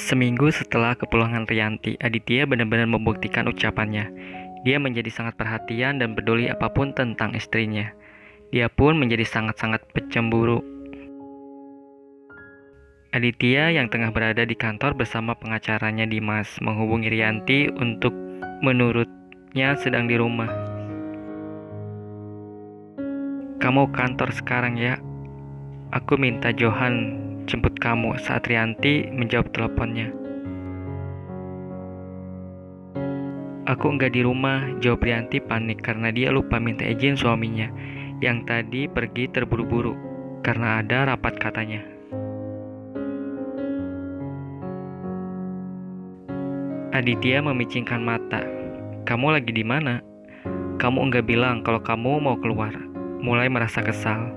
Seminggu setelah kepulangan Rianti, Aditya benar-benar membuktikan ucapannya. Dia menjadi sangat perhatian dan peduli apapun tentang istrinya. Dia pun menjadi sangat-sangat pencemburu. Aditya yang tengah berada di kantor bersama pengacaranya Dimas menghubungi Rianti untuk menurutnya sedang di rumah. "Kamu kantor sekarang ya? Aku minta Johan jemput kamu," saat Rianti menjawab teleponnya. "Aku enggak di rumah," jawab Rianti panik karena dia lupa minta izin suaminya yang tadi pergi terburu-buru karena ada rapat katanya. Aditya memicingkan mata. "Kamu lagi di mana? Kamu enggak bilang kalau kamu mau keluar." Mulai merasa kesal.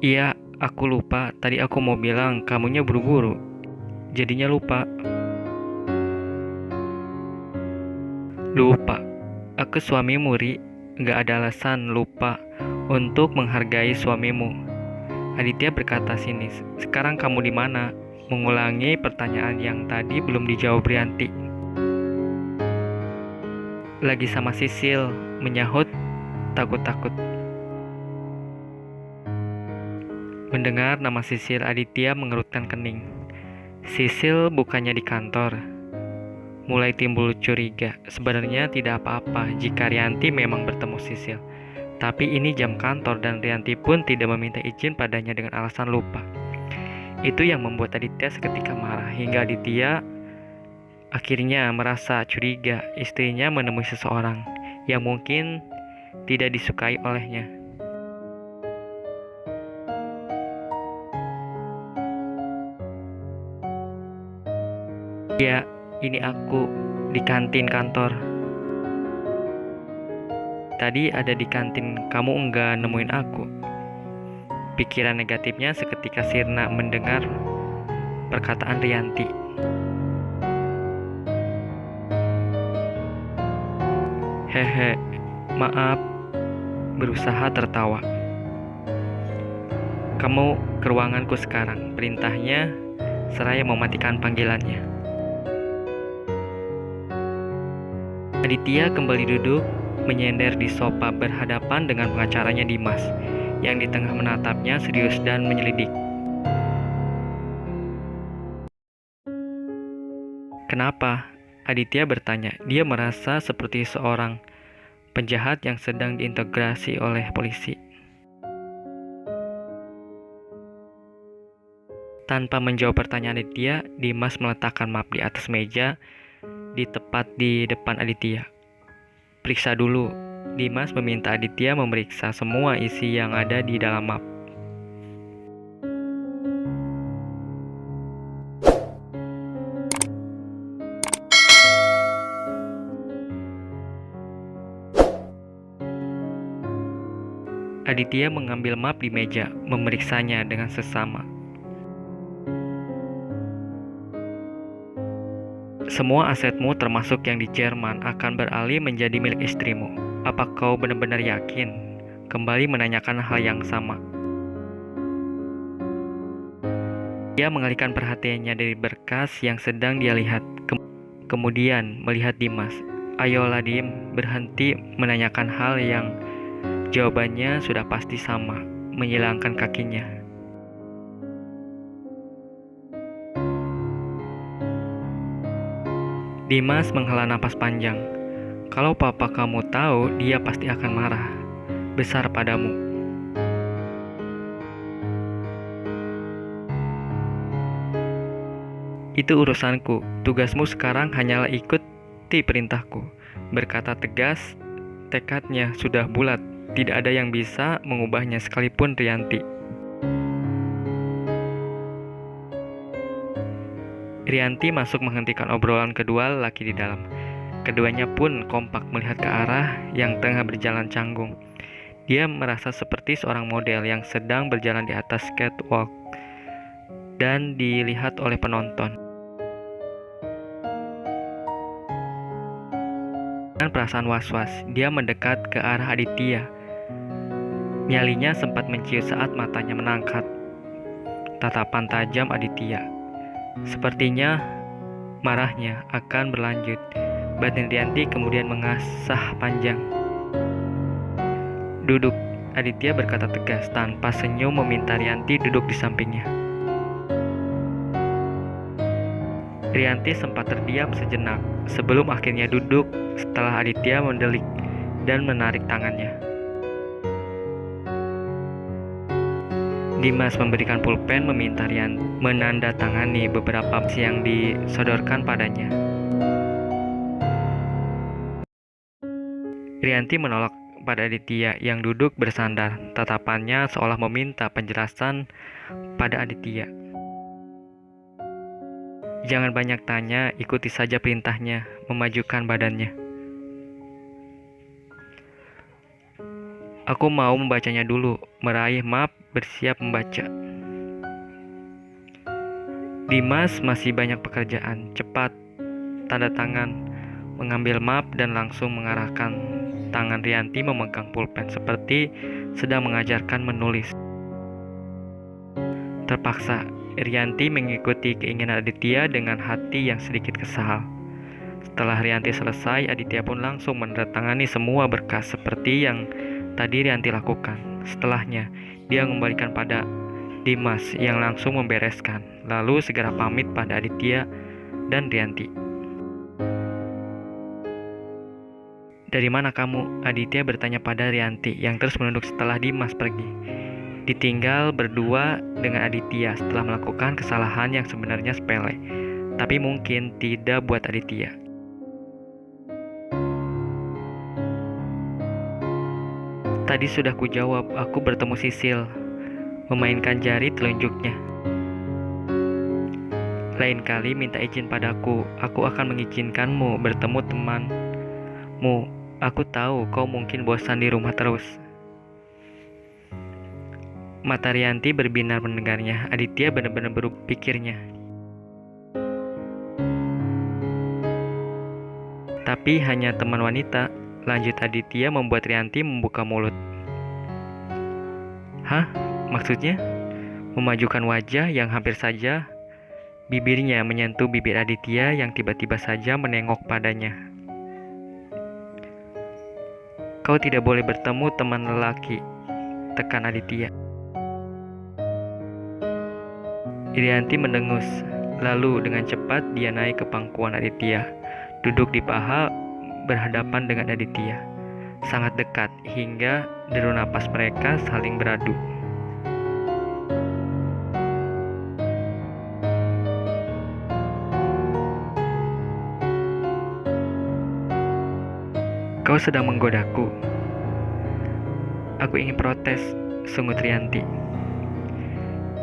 "Iya, aku lupa. Tadi aku mau bilang kamunya buru-buru. Jadinya lupa." "Lupa? Aku suamimu, Ri. Nggak ada alasan lupa untuk menghargai suamimu." Aditya berkata sinis. "Sekarang kamu di mana?" Mengulangi pertanyaan yang tadi belum dijawab Rianti. "Lagi sama Sisil," menyahut takut-takut. Mendengar nama Sisil, Aditya mengerutkan kening. Sisil bukannya di kantor. Mulai timbul curiga. Sebenarnya tidak apa-apa jika Rianti memang bertemu Sisil. Tapi ini jam kantor dan Rianti pun tidak meminta izin padanya dengan alasan lupa. Itu yang membuat Aditya seketika marah hingga Aditya akhirnya merasa curiga istrinya menemui seseorang yang mungkin tidak disukai olehnya. "Ya, ini aku di kantin kantor. Tadi ada di kantin, kamu enggak nemuin aku." Pikiran negatifnya seketika sirna mendengar perkataan Rianti. "Hehe, maaf," berusaha tertawa. "Kamu ke ruanganku sekarang," perintahnya seraya mematikan panggilannya. Aditya kembali duduk menyender di sofa berhadapan dengan pengacaranya Dimas yang di tengah menatapnya serius dan menyelidik. "Kenapa?" Aditya bertanya. Dia merasa seperti seorang penjahat yang sedang diintegrasi oleh polisi. Tanpa menjawab pertanyaan Aditya, Dimas meletakkan map di atas meja tepat di depan Aditya. "Periksa dulu." Dimas meminta Aditya memeriksa semua isi yang ada di dalam map. Aditya mengambil map di meja, memeriksanya dengan seksama. "Semua asetmu termasuk yang di Jerman akan beralih menjadi milik istrimu. Apa kau benar-benar yakin?" Kembali menanyakan hal yang sama. Dia mengalihkan perhatiannya dari berkas yang sedang dia lihat, kemudian melihat Dimas. "Ayolah Dim, berhenti menanyakan hal yang jawabannya sudah pasti sama." Menyilangkan kakinya. Dimas menghela napas panjang. "Kalau papa kamu tahu, dia pasti akan marah besar padamu." "Itu urusanku. Tugasmu sekarang hanyalah ikuti perintahku," berkata tegas. Tekadnya sudah bulat. Tidak ada yang bisa mengubahnya sekalipun Rianti. Rianti masuk menghentikan obrolan kedua lelaki di dalam. Keduanya pun kompak melihat ke arah yang tengah berjalan canggung. Dia merasa seperti seorang model yang sedang berjalan di atas catwalk dan dilihat oleh penonton. Dengan perasaan was-was, dia mendekat ke arah Aditya. Nyalinya sempat menciut saat matanya menangkat. tatapan tajam Aditya. Sepertinya marahnya akan berlanjut. Batin Rianti kemudian mengasah panjang. "Duduk," Aditya berkata tegas tanpa senyum meminta Rianti duduk di sampingnya. Rianti sempat terdiam sejenak sebelum akhirnya duduk setelah Aditya mendelik dan menarik tangannya. Dimas memberikan pulpen meminta Rianti menandatangani beberapa yang disodorkan padanya. Rianti menolak pada Aditya yang duduk bersandar, tatapannya seolah meminta penjelasan pada Aditya. "Jangan banyak tanya, ikuti saja perintahnya," memajukan badannya. "Aku mau membacanya dulu," meraih map bersiap membaca. Dimas masih banyak pekerjaan, cepat tanda tangan, mengambil map dan langsung mengarahkan tangan Rianti memegang pulpen seperti sedang mengajarkan menulis. Terpaksa, Rianti mengikuti keinginan Aditya dengan hati yang sedikit kesal. Setelah Rianti selesai, Aditya pun langsung menandatangani semua berkas seperti yang tadi Rianti lakukan. Setelahnya, dia mengembalikan pada Dimas yang langsung membereskan, lalu segera pamit pada Aditya dan Rianti. "Dari mana kamu?" Aditya bertanya pada Rianti yang terus menunduk setelah Dimas pergi. Ditinggal berdua dengan Aditya setelah melakukan kesalahan yang sebenarnya sepele, tapi mungkin tidak buat Aditya. "Tadi sudah kujawab, aku bertemu Sisil," memainkan jari telunjuknya. "Lain kali minta izin padaku, aku akan mengizinkanmu bertemu temanmu. Aku tahu kau mungkin bosan di rumah terus." Mata Rianti berbinar mendengarnya. Aditya benar-benar berpikirnya. "Tapi hanya teman wanita," lanjut Aditya membuat Rianti membuka mulut. "Hah? Maksudnya?" Memajukan wajah yang hampir saja bibirnya menyentuh bibir Aditya yang tiba-tiba saja menengok padanya. "Kau tidak boleh bertemu teman lelaki," tekan Aditya. Rianti mendengus, lalu dengan cepat dia naik ke pangkuan Aditya, duduk di paha berhadapan dengan Aditya, sangat dekat hingga deru napas mereka saling beradu. "Kau sedang menggodaku." "Aku ingin protes," sungut Rianti.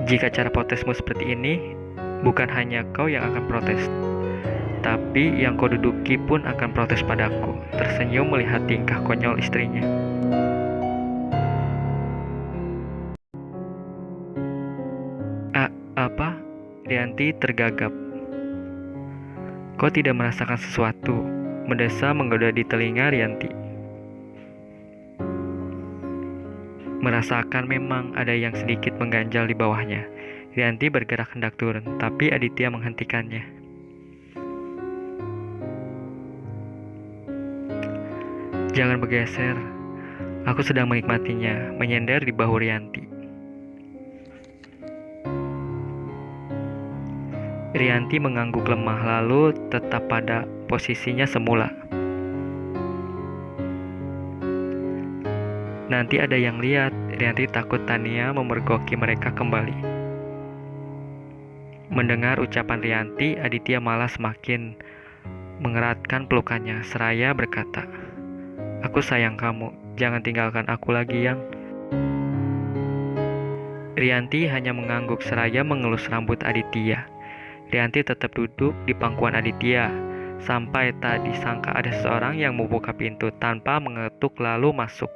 "Jika cara protesmu seperti ini, bukan hanya kau yang akan protes, tapi yang kau duduki pun akan protes padaku," tersenyum melihat tingkah konyol istrinya. Apa?" Rianti tergagap. "Kau tidak merasakan sesuatu?" Mendesa menggoda di telinga Rianti. Merasakan memang ada yang sedikit mengganjal di bawahnya. Rianti bergerak hendak turun, tapi Aditya menghentikannya. "Jangan bergeser. Aku sedang menikmatinya," menyender di bahu Rianti. Rianti mengangguk lemah lalu tetap pada posisinya semula. "Nanti ada yang lihat," Rianti takut Tania memergoki mereka kembali. Mendengar ucapan Rianti, Aditya malah semakin mengeratkan pelukannya, seraya berkata, "Aku sayang kamu, jangan tinggalkan aku lagi yang..." Rianti hanya mengangguk seraya mengelus rambut Aditya. Rianti tetap duduk di pangkuan Aditya, sampai tak disangka ada seseorang yang membuka pintu tanpa mengetuk lalu masuk.